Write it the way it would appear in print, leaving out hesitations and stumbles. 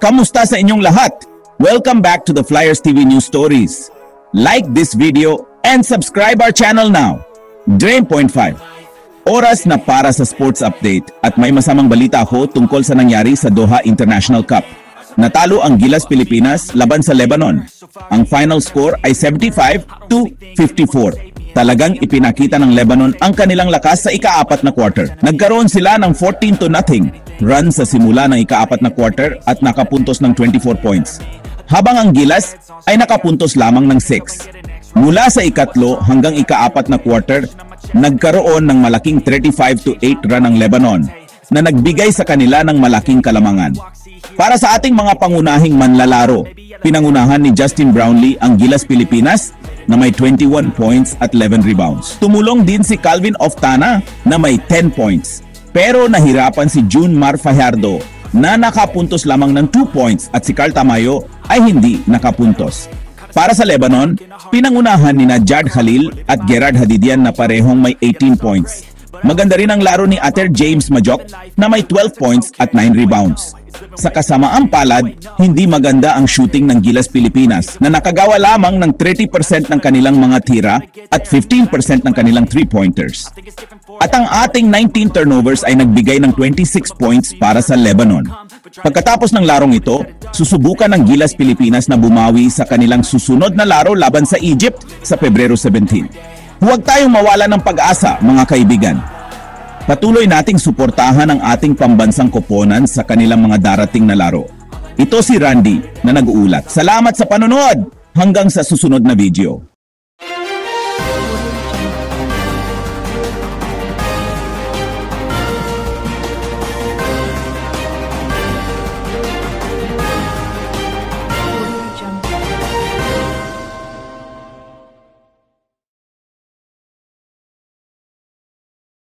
Kamusta sa inyong lahat? Welcome back to the Flyers TV News Stories. Like this video and subscribe our channel now. Drain.5 Oras na para sa sports update at may masamang balita ako tungkol sa nangyari sa Doha International Cup. Natalo ang Gilas Pilipinas laban sa Lebanon. Ang final score ay 75-54. Talagang ipinakita ng Lebanon ang kanilang lakas sa ika-4 na quarter. Nagkaroon sila ng 14-0 run sa simula ng ika-4 na quarter at nakapuntos ng 24 points. Habang ang Gilas ay nakapuntos lamang ng 6. Mula sa ikatlo hanggang ika-4 na quarter, nagkaroon ng malaking 35-8 run ang Lebanon na nagbigay sa kanila ng malaking kalamangan. Para sa ating mga pangunahing manlalaro, pinangunahan ni Justin Brownlee ang Gilas Pilipinas na may 21 points at 11 rebounds. Tumulong din si Calvin Oftana na may 10 points. Pero nahirapan si June Mar Fajardo na nakapuntos lamang ng 2 points at si Carl Tamayo ay hindi nakapuntos. Para sa Lebanon, pinangunahan ni Jad Khalil at Gerard Hadidian na parehong may 18 points. Maganda rin ang laro ni Ater James Majok na may 12 points at 9 rebounds. Sa kasamaang palad, hindi maganda ang shooting ng Gilas Pilipinas na nakagawa lamang ng 30% ng kanilang mga tira at 15% ng kanilang 3-pointers. At ang ating 19 turnovers ay nagbigay ng 26 points para sa Lebanon. Pagkatapos ng larong ito, susubukan ng Gilas Pilipinas na bumawi sa kanilang susunod na laro laban sa Egypt sa Pebrero 17. Huwag tayong mawala ng pag-asa, mga kaibigan. Patuloy nating suportahan ang ating pambansang koponan sa kanilang mga darating na laro. Ito si Randy na nag-uulat. Salamat sa panonood! Hanggang sa susunod na video.